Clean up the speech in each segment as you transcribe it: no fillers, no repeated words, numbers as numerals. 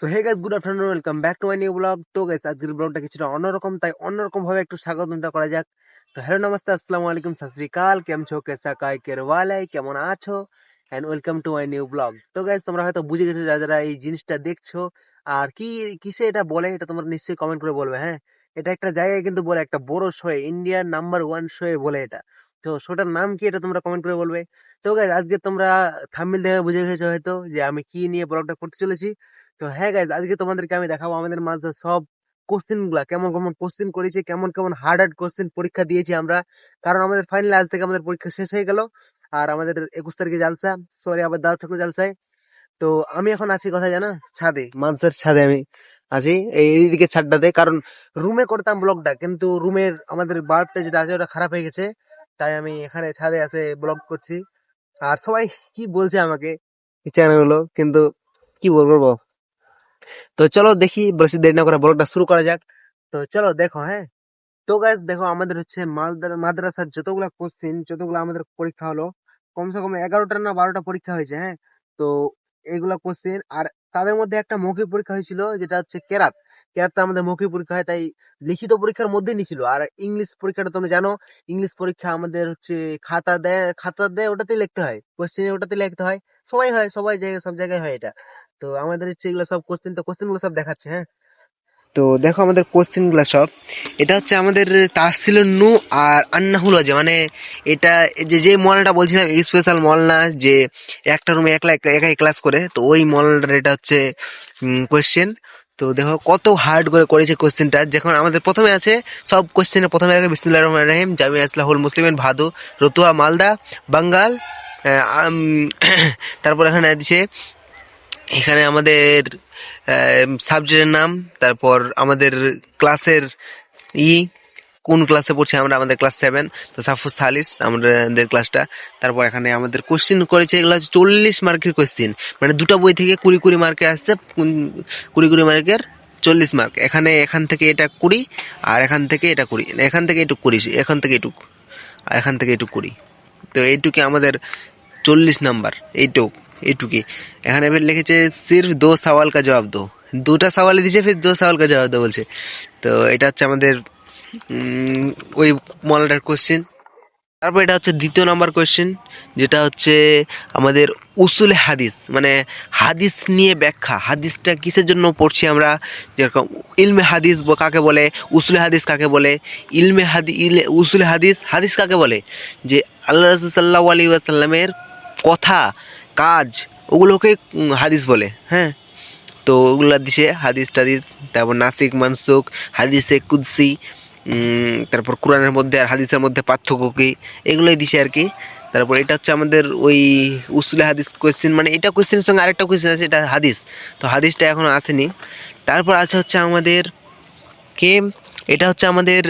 So hey guys, good afternoon, welcome back to my new blog. তো guys, আজকের ব্লগটা কিছুটা অন্যরকম, তাই অন্যরকম ভাবে একটু স্বাগতমটা করা যাক। তো হ্যালো, নমস্তে, আসসালামু আলাইকুম, সত শ্রী আকাল, কেম ছো, কেসা কাই কেরওয়ালাই, কেমন আছো, and welcome to my new blog. তো গাইস, তোমরা হয়তো বুঝে গেছো যারা এই জিনিসটা দেখছো, আর কি কিসে এটা বলে এটা তোমরা নিশ্চয়ই কমেন্ট করে বলবে। হ্যাঁ, এটা একটা জায়গায় কিন্তু বলে, একটা বড় শোয়ে, ইন্ডিয়ার নাম্বার ওয়ান শোয়ে বলে এটা। তো শোটার নাম কি এটা তোমরা কমেন্ট করে বলবে। তো গাইস, আজকে তোমরা থাম্বনেল দেখে বুঝে গেছো হয়তো যে আমি কি নিয়ে ব্লগটা করতে চলেছি। তো হ্যাঁ গাইজ, আজকে তোমাদেরকে আমি দেখাবো আমাদের মাঝে সব কোশ্চেন গুলা, কেমন কেমন কোশ্চেন করেছি, কেমন কেমন হার্ড হার্ড কোশ্চেন পরীক্ষা দিয়েছি আমরা। কারণ আমাদের ফাইনালি আজ থেকে আমাদের পরীক্ষা শেষ হয়ে গেল, আর আমাদের 21 তারিখে জালসা, সরি আবার দাওয়াত থাকলো জালসায়। তো আমি এখন আছি কোথায় জানো? ছাদে, মানসার ছাদে আমি আছি, এইদিকে ছাদটাতে। কারণ রুমে করতাম ব্লগটা, কিন্তু রুমের আমাদের বাল্বটা যেটা আছে ওটা খারাপ হয়ে গেছে, তাই আমি এখানে ছাদে এসে ব্লগ করছি। আর সবাই কি বলছে আমাকে, এই চ্যানেলগুলো, কিন্তু কি বলবো। তো চলো দেখি, বেশি দেরি না করে ব্লগটা শুরু করা যাক। তো চলো দেখো। হ্যাঁ, তো গাইস দেখো, আমাদের হচ্ছে মাদ্রাসার যতগুলা কোশ্চিন, যতগুলো আমাদের পরীক্ষা হলো, কমসে কম 11টা না 12টা পরীক্ষা হয়েছে। হ্যাঁ, তো এইগুলা কোশ্চিন, আর তাদের মধ্যে একটা মৌখিক পরীক্ষা হয়েছিল, যেটা হচ্ছে কেরাত। কেরাতটা আমাদের মৌখিক পরীক্ষা হয়, তাই লিখিত পরীক্ষার মধ্যেই নিছিল। আর ইংলিশ পরীক্ষাটা তোমরা জানো, ইংলিশ পরীক্ষা আমাদের হচ্ছে খাতা দেয়, ওটাতেই লিখতে হয়, কোশ্চেন ওটাতে লিখতে হয়। সবাই হয়, সবাই জায়গায়, সব জায়গায় হয় এটা। তো আমাদের হচ্ছে এগুলো সব কোশ্চেন, তো কোশ্চেন গুলো সব দেখাচ্ছে। হ্যাঁ, তো দেখো আমাদের কোশ্চেন গুলা সব, এটা হচ্ছে আমাদের তাসছিল নু আর আন্নাহুল যে, মানে এটা যে যে মলটা বলছিলাম, স্পেশাল মল না, যে একটা রুমে একলা একাই ক্লাস করে, তো ওই মলটার এটা হচ্ছে কোশ্চেন। তো দেখো কত হার্ড করে করেছে কোশ্চেনটা। যখন আমাদের প্রথমে আছে, সব কোশ্চেনের প্রথমে আছে বিসমিল্লাহির রহমানির রহিম, জামিয়া ইসলাহুল মুসলিমিন ভাদু, রতুয়া মালদা, বাঙ্গাল। তারপর এখানে দিছে, এখানে আমাদের সাবজেক্টের নাম, তারপর আমাদের ক্লাসের ই কোন ক্লাসে পড়ছি আমরা, আমাদের ক্লাস 7, তো সাফুস সালিস আমাদের ক্লাসটা। তারপর এখানে আমাদের কোশ্চিন করেছে, এগুলো হচ্ছে 40 মার্কের কোশ্চিন, মানে দুটো বই থেকে 20 মার্কের আসছে, 20 মার্কের 40 মার্ক। এখান থেকে এটা 20, আর এখান থেকে এটা 20, এখান থেকে এটুক 20, এখান থেকে এটুক, আর এখান থেকে এটুক 20। তো এইটুকু আমাদের 40 নাম্বার, এইটুকি। এখানে এবার লিখেছে সির্ফ দো সওয়াল কা জবাব দো, দুটা সওয়াল দিয়েছে, ফির দো সওয়াল কা জবাব দো বলছে। তো এটা হচ্ছে আমাদের ওই মডেলটার কোশ্চেন। তারপর এটা হচ্ছে দ্বিতীয় নাম্বার কোশ্চেন, যেটা হচ্ছে আমাদের উসুলে হাদিস, মানে হাদিস নিয়ে ব্যাখ্যা, হাদিসটা কিসের জন্য পড়ছি আমরা। যেরকম ইলমে হাদিস কাকে বলে, উসুলে হাদিস কাকে বলে, উসুলে হাদিস, হাদিস কাকে বলে, যে আল্লাহ রাসূল সাল্লাল্লাহু আলাইহি ওয়াসাল্লামের কথা, কাজ, ওগুলোকে হাদিস বলে। হ্যাঁ, তো ওগুলা দিছে হাদিস টাদিস। তারপর নাসিক মানসুক, হাদিসে কুদসি, তারপর কোরআনের মধ্যে আর হাদিসের মধ্যে পার্থক্য কি, এগুলোই দিছে আর কি। তারপর এটা হচ্ছে আমাদের ওই উসুলে হাদিস কোয়েশ্চেন, মানে এটা কোয়েশ্চেনের সঙ্গে আরেকটা কোয়েশ্চেন আছে, এটা হাদিস, তো হাদিসটা এখনো আসেনি। তারপর আছে হচ্ছে আমাদের কে, এটা হচ্ছে আমাদের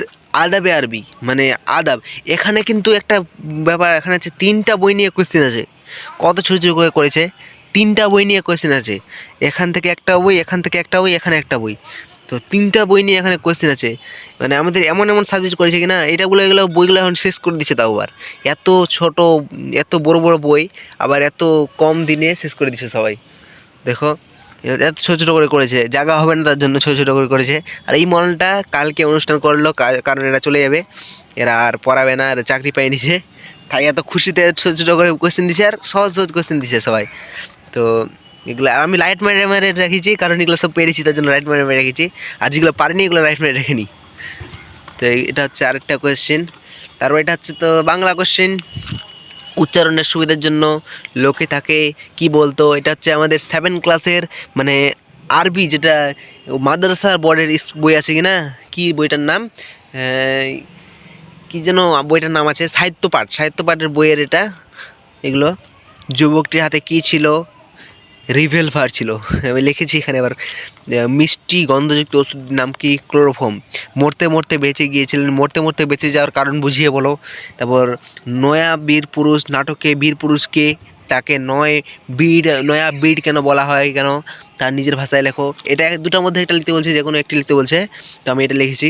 আদাবে আরবি, মানে আদাব। এখানে কিন্তু একটা ব্যাপার, এখানে আছে 3টা বই নিয়ে কোয়েশ্চেন আছে, কত ছোট ছোট করে করেছে, 3টা বই নিয়ে কোয়েশ্চেন আছে। এখান থেকে একটা বই, এখান থেকে একটা বই, এখানে একটা বই, তো 3টা বই নিয়ে এখানে কোয়েশ্চেন আছে। মানে আমাদের এমন এমন সাবজেক্ট করেছে কিনা, এগুলো বইগুলো এখন শেষ করে দিচ্ছে, তাও আবার এত ছোট, এত বড় বড় বই, আবার এত কম দিনে শেষ করে দিচ্ছে সবাই। দেখো, এত ছোট ছোট করে করেছে, জায়গা হবে না তার জন্য ছোট ছোট করে করেছে। আর এই মডেলটা কালকে অনুষ্ঠান করলো, কারণ এরা চলে যাবে, এরা আর পড়াবে না, এরা চাকরি পাই নিছে, তাই এত খুশিতে ছোট ছোট করে কোয়েশ্চেন দিছে, আর সহজ সহজ কোয়েশ্চেন দিছে সবাই। তো এগুলো আমি লাইট মেরে মেরে রেখেছি, কারণ এগুলো সব পেরেছি, তার জন্য লাইট মেরে মেরে রেখেছি। আর যেগুলো পারিনি এগুলো লাইট মেরে রেখেনি। তো এটা হচ্ছে আরেকটা কোয়েশ্চেন। তারপর এটা হচ্ছে তো বাংলা কোয়েশ্চেন, উচ্চারণের সুবিধার জন্য লোকে তাকে কি বলতো। এটা হচ্ছে আমাদের 7 ক্লাসের, মানে আরবি, যেটা মাদ্রাসা বোর্ডের বই আছে কিনা, কি বইটার নাম, কি যেন বইটার নাম আছে, সাহিত্য পাঠের বইয়ের এটা। এগুলো, যুবকটির হাতে কি ছিল, রিভলভার ছিল। আমি লিখেছি এখানে আবার, মিষ্টি গন্ধযুক্ত ওষুধের নাম কি, ক্লোরোফর্ম। মরতে মরতে বেঁচে গিয়েছিলেন, মরতে মরতে বেঁচে যাওয়ার কারণ বুঝিয়ে বলো। তারপর নয়া বীর পুরুষ নাটকে বীর পুরুষকে, তাকে নয়া বীর কেন বলা হয়, কেন, তার নিজের ভাষায় লেখো। এটা দুটার মধ্যে একটা লিখতে বলছে, যে কোনো একটি লিখতে বলছে, তো আমি এটা লিখেছি,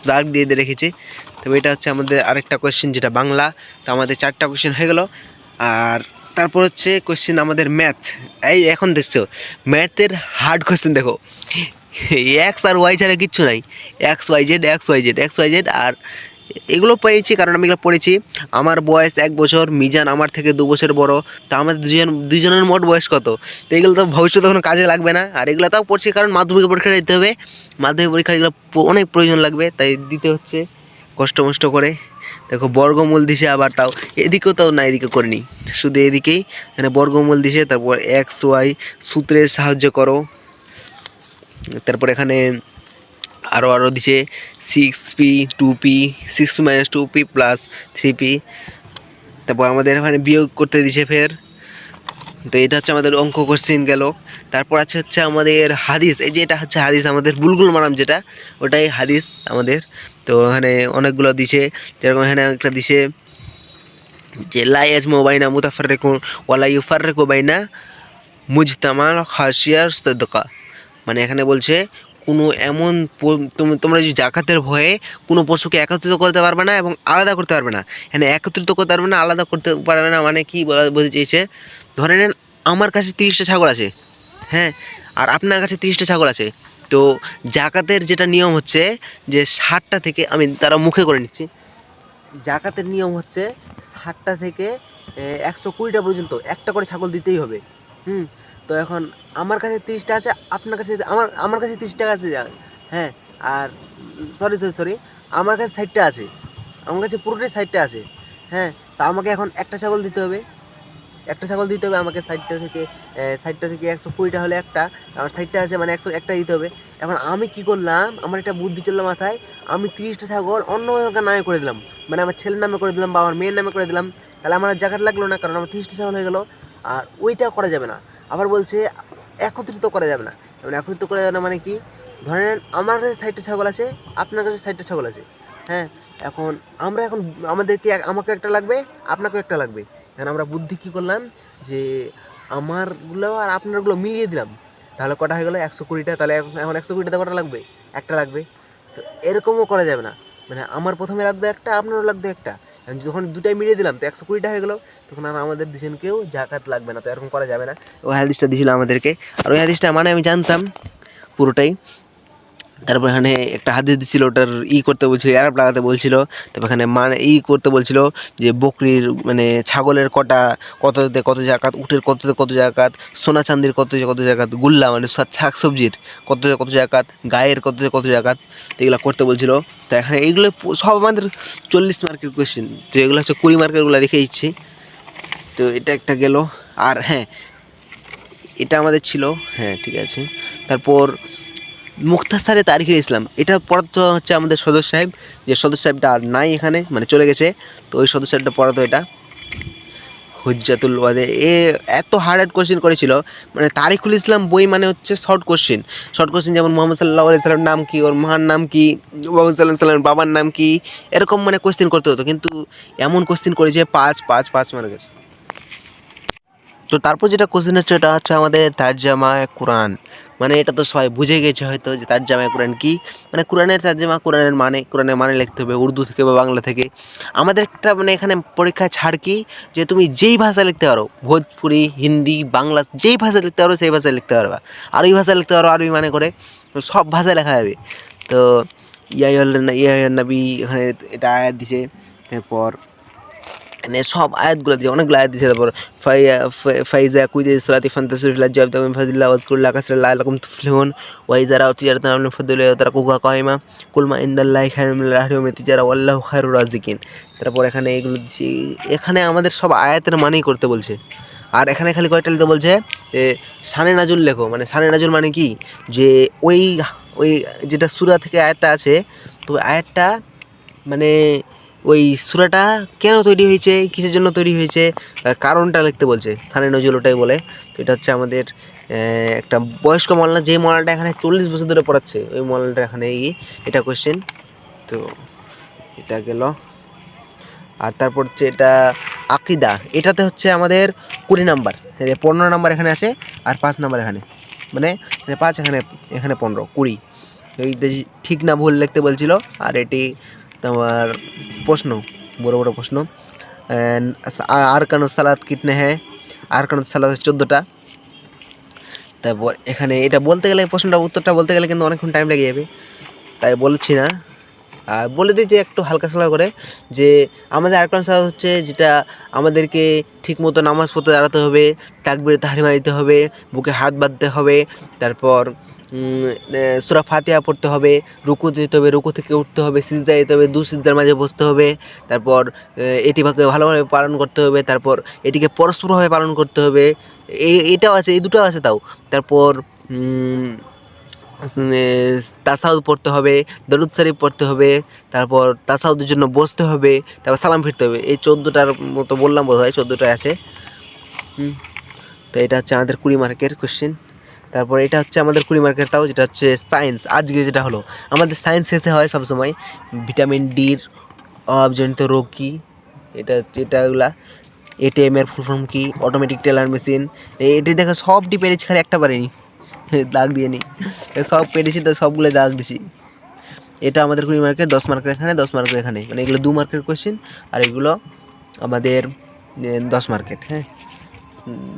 দাগ দিয়ে দিয়ে রেখেছি। তবে এটা হচ্ছে আমাদের আরেকটা কোয়েশ্চেন, যেটা বাংলা। তো আমাদের 4টা কোয়েশ্চেন হয়ে গেল। আর তারপর হচ্ছে কোশ্চেন আমাদের ম্যাথ। এই এখন দেখছো ম্যাথের হার্ড কোশ্চেন দেখো, এক্স আর ওয়াই ছাড়া কিচ্ছু নাই, X Y Z X Y Z X Y Z. আর এগুলো পেয়েছি কারণ আমি এগুলো পড়েছি। আমার বয়স 1 বছর, মিজান আমার থেকে 2 বছর বড়, তা আমাদের দুজনের মোট বয়স কত? তো এগুলো তো ভবিষ্যতে কোনো কাজে লাগবে না, আর এগুলো তাও পড়ছি কারণ মাধ্যমিক পরীক্ষা দিতে হবে, মাধ্যমিক পরীক্ষা এগুলো অনেক প্রয়োজন লাগবে, তাই দিতে হচ্ছে কষ্ট মষ্ট করে। দেখো বর্গমূল দিছে, আবার তাও এদিকেও তাও না, এদিকে করিনি, শুধু এদিকেই মানে বর্গমূল দিছে। তারপর এক্স ওয়াই সূত্রের সাহায্য করো। তারপর এখানে আরও দিছে 6p 2p, 6p - 2p + 3p। তারপর আমাদের এখানে বিয়োগ করতে দিছে ফের। তো এটা হচ্ছে আমাদের অঙ্ক কোশ্চেন গেল। তারপর আছে হচ্ছে আমাদের হাদিস, এই যে এটা হচ্ছে হাদিস আমাদের বুলগুল মারাম যেটা, ওটাই হাদিস আমাদের। তো এখানে অনেকগুলো দিছে, যেরকম এখানে একটা দিছে যে লা ইয়াজমু বাইনা মুতাফাররিকুন ওয়ালা ইউফাররিকু বাইনা মুজতামাল খাশিয়ার সাদকা। মানে এখানে বলছে কোনো এমন তোমরা যদি জাকাতের ভয়ে কোনো পশুকে একত্রিত করতে পারবে না এবং আলাদা করতে পারবে না। এখানে একত্রিত করতে পারবে না, আলাদা করতে পারবে না, মানে কি বলতে চেয়েছে, ধরে নেন আমার কাছে 30টা ছাগল আছে, হ্যাঁ, আর আপনার কাছে 30টা ছাগল আছে। তো জাকাতের যেটা নিয়ম হচ্ছে যে 60টা থেকে, আমি তারা মুখে করে নিচ্ছি, জাকাতের নিয়ম হচ্ছে 60টা থেকে 120টা পর্যন্ত একটা করে ছাগল দিতেই হবে। তো এখন আমার কাছে 30টা আছে, আপনার কাছে আমার কাছে 30টা আছে, হ্যাঁ, আর সরি আমার কাছে 60টা আছে, আমার কাছে পুরোটাই 60টা আছে, হ্যাঁ। তা আমাকে এখন একটা ছাগল দিতে হবে, আমাকে 60টা থেকে 120টা হলে একটা, আমার 60টা আছে মানে 100 একটা দিতে হবে। এখন আমি কি করলাম, আমার একটা বুদ্ধি চললো মাথায়, আমি 30টা ছাগল অন্য নামে করে দিলাম, মানে আমার ছেলের নামে করে দিলাম বা আমার মেয়ের নামে করে দিলাম, তাহলে আমার জাকাত লাগলো না, কারণ আমার 30টা ছাগল হয়ে গেলো। আর ওইটা করা যাবে না। আবার বলছে একত্রিত করা যাবে না, মানে একত্রিত করা যাবে না মানে কি, ধরে নেন আমার কাছে 60টা ছাগল আছে, আপনার কাছে 60টা ছাগল আছে, হ্যাঁ। এখন আমাকে একটা লাগবে, আপনাকেও একটা লাগবে। এখন আমরা বুদ্ধি কী করলাম যে আমারগুলো আর আপনারগুলো মিলিয়ে দিলাম, তাহলে কটা হয়ে গেলো 120টা। তাহলে এখন 120টাতে কটা লাগবে? একটা লাগবে। তো এরকমও করা যাবে না, মানে আমার প্রথমে লাগবে একটা, আপনারও লাগবে একটা, যখন দুটাই মিলিয়ে দিলাম তো 120টা হয়ে গেলো, তখন আর আমাদের দুজনকেও জাকাত লাগবে না। তো এরকম করা যাবে না। ওই হাদিসটা দিয়েছিল আমাদেরকে, আর ওই হাদিসটা মানে আমি জানতাম পুরোটাই। তারপর এখানে একটা হাদিস দিচ্ছিল, ওটার করতে বলছিল, অ্যারাব লাগাতে বলছিল। তারপর এখানে মানে করতে বলছিল যে বকরির মানে ছাগলের কততে কত জাকাত, উটের কততে কত জাকাত, সোনা চান্দির কততে কত জাকাত, গুল্লা মানে শাক সবজির কততে কত জাকাত, গায়ের কততে কত জাকাত, তো এগুলো করতে বলছিল। তো এখানে এইগুলো সব আমাদের 40 মার্কের কোয়েশ্চেন, তো এগুলো হচ্ছে 20 মার্কেরগুলো দেখে দিচ্ছি। তো এটা একটা গেল। আর হ্যাঁ, এটা আমাদের ছিল, হ্যাঁ ঠিক আছে। তারপর মুখতাসারে তারিখে ইসলাম, এটা পড়াতো হচ্ছে আমাদের সদস্য সাহেব, যে সদস্য সাহেবটা আর নাই এখানে, মানে চলে গেছে, তো ওই সদস্য সাহেবটা পড়াতো এটা হুজ্জাতুল ওয়াদে। এত হার্ড কোশ্চেন করেছিল, মানে তারিকুল ইসলাম বই মানে হচ্ছে শর্ট কোশ্চেন, যেমন মোহাম্মদ সাল্লাল্লাহু আলাইহি সাল্লামের নাম কি, ওর মার নাম কি, মোহাম্মদ সাল্লাল্লাহু আলাইহি সাল্লামের বাবার নাম কি, এরকম মানে কোশ্চেন করতে হতো। কিন্তু এমন কোশ্চেন করেছে 5 মার্কের। তো তারপর যেটা কোশ্চেন হচ্ছে, এটা হচ্ছে আমাদের তারজামায়ে কুরআন। মানে এটা তো সবাই বুঝে গেছে হয়তো যে তারজামায়ে কুরআন কি, মানে কুরআনের তারজামা, কুরআনের মানে লিখতে হবে উর্দু থেকে বা বাংলা থেকে। আমাদের একটা মানে এখানে পরীক্ষা ছাড় কি, যে তুমি যেই ভাষা লিখতে পারো, ভোজপুরি, হিন্দি, বাংলা, যেই ভাষা লিখতে পারো সেই ভাষায় লিখতে পারবা। আরবি ভাষা লিখতে পারো, আরবি মানে করে, তো সব ভাষায় লেখা যাবে। তো ইয়া আইয়ুহান নবী, এখানে এটা আয়াত দিছে। তারপর মানে সব আয়াতগুলো দিয়ে অনেকগুলো আয়াত দিয়েছে। তারপর ফাইজা কুইদিস সালাতি ফান্তাসিরু ফিল আরজি ওয়াবতাগু মিন ফাদলিল্লাহি ওয়াজকুরুল্লাহ কাসীরান লাআল্লাকুম তুফলিহুন ওয়া ইযা রাআউ তিজারাতান আও লাহওয়ান ইনফাদ্দু তারাকুহা কায়িমা কুল মা ইনদাল্লাহি খায়রুম মিনাল লাহwi ওয়া মিনাত তিজারা ওয়াল্লাহু খায়রুর রাযিকিন। তারপর এখানে এগুলো দিচ্ছি, এখানে আমাদের সব আয়াতের মানেই করতে বলছে। আর এখানে খালি কয়টা লিখতে বলছে, যে শানে নাজুল লেখো। মানে শানে নাজুল মানে কি, যে ওই ওই যেটা সূরা থেকে আয়াতটা আছে, তো আয়াতটা মানে ওই সূরাটা কেন তৈরি হয়েছে, কিসের জন্য তৈরি হয়েছে, কারণটা লিখতে বলছে, শানে নজুল ওটাই বলে। তো এটা হচ্ছে আমাদের একটা বয়স্ক মওলানা, যে মওলানাটা এখানে 40 বছর ধরে পড়াচ্ছে, ওই মওলানাটা এখানে এটা কোয়েশ্চেন। তো এটা গেল। আর তারপর হচ্ছে এটা আকিদা, এটাতে হচ্ছে আমাদের 20 নাম্বার, 15 নাম্বার এখানে আছে, আর 5 নাম্বার এখানে, মানে 5 এখানে 15, 20। এইটা ঠিক না ভুল লিখতে বলছিল। আর এটি তোমার প্রশ্ন, বড় বড় প্রশ্ন, আরকানুস সালাত কিতনে হ্যাঁ, আরকান সালাত 14টা। তারপর এখানে এটা বলতে গেলে প্রশ্নটা উত্তরটা বলতে গেলে কিন্তু অনেকক্ষণ টাইম লেগে যাবে, তাই বলছি না। আর বলে দিই যে একটু হালকা সালকা করে, যে আমাদের আরকান সালাত হচ্ছে যেটা আমাদেরকে ঠিকমতো নামাজ পড়তে দাঁড়াতে হবে, তাকবীরে তাহরিমা দিতে হবে, বুকে হাত বাঁধতে হবে, তারপর সূরা ফাতিহা পড়তে হবে, রুকুতে যেতে হবে, রুকু থেকে উঠতে হবে, সিজদায় যেতে হবে, সিজদার মাঝে বসতে হবে, তারপর এটিকে ভালোভাবে পালন করতে হবে, তারপর এটিকে পরস্পরভাবে পালন করতে হবে। এটাও আছে, এই দুটাও আছে তাও। তারপর তাসাউদ পড়তে হবে, দরুদ শরীফ পড়তে হবে, তারপর তাসাউদের জন্য বসতে হবে, তারপর সালাম ফিরতে হবে। এই 14টার মতো বললাম বোধহয়, 14টায় আছে। তো এটা হচ্ছে আমাদের 20 মার্কের কোশ্চেন। তারপর এটা হচ্ছে আমাদের 20 মার্কের তাও, যেটা হচ্ছে সায়েন্স। আজকে যেটা হলো আমাদের সায়েন্স শেষে হয় সবসময় ভিটামিন ডির অভাবজনিত রোগ কী, এটাগুলা এটিএম এর ফুল ফর্ম কী, অটোমেটিক টেলার মেশিন। এটি দেখো সবটি পেরেছি, খালি একটা পারিনি, দাগ দিয়ে নি। সব পেরেছি তো সবগুলো দাগ দিছি। এটা আমাদের 20 মার্কের, 10 মার্কের এখানে, 10 মার্কের এখানে, মানে এগুলো 2 মার্কের কোশ্চেন, আর এগুলো আমাদের 10 মার্কের। হ্যাঁ,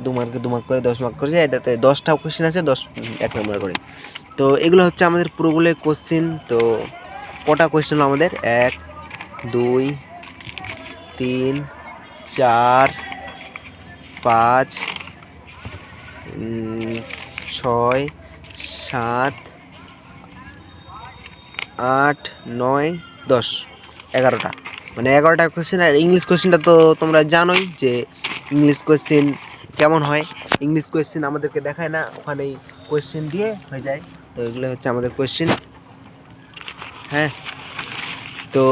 2 মার্কে 2 মার্ক করে 10 মার্ক করেছে। এটাতে 10টা কোশ্চেন আছে, 1 নম্বর করে। তো এগুলো হচ্ছে আমাদের পুরোগুলো কোশ্চেন। তো কটা কোশ্চেন আমাদের? 1 2 3 4 5 6 7 8 9 10 11টা, মানে 11টা কোশ্চেন। আর ইংলিশ কোশ্চেনটা তো তোমরা জানোই যে ইংলিশ কোশ্চেন কেমন হয়। ইংলিশ কোশ্চেন আমাদেরকে দেখায় না, ওখানেই কোশ্চেন দিয়ে হয়ে যায়। তো এগুলো হচ্ছে আমাদের কোশ্চেন। হ্যাঁ, তো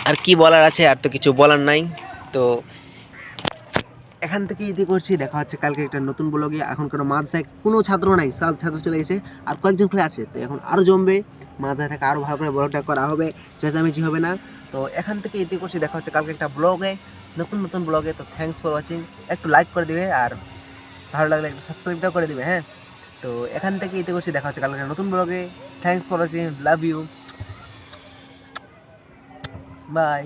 আর কি বলার আছে? আর তো কিছু বলার নাই। তো এখান থেকে ইতি করছি, দেখা হচ্ছে কালকে একটা নতুন ব্লগে। এখন কোনো মাদ্রাসায় কোনো ছাত্র নাই, সব ছাত্র চলে গেছে, আর কয়েকজন খেলে আছে। তো এখন আরও জমবে, মাদ্রাসায় থেকে আরও ভালো করে ব্লগটা করা হবে, চেঁচামেচি হবে না। তো এখান থেকে ইতি করছি, দেখা হচ্ছে কালকে একটা ব্লগে, নতুন ব্লগে। তো থ্যাংকস ফর ওয়াচিং। একটু লাইক করে দিবে, আর ভালো লাগলে একটু সাবস্ক্রাইবটাও করে দিবে। হ্যাঁ, তো এখান থেকে ইতি করছি, দেখা হচ্ছে কালকে একটা নতুন ব্লগে। Thanks for watching, love you, by.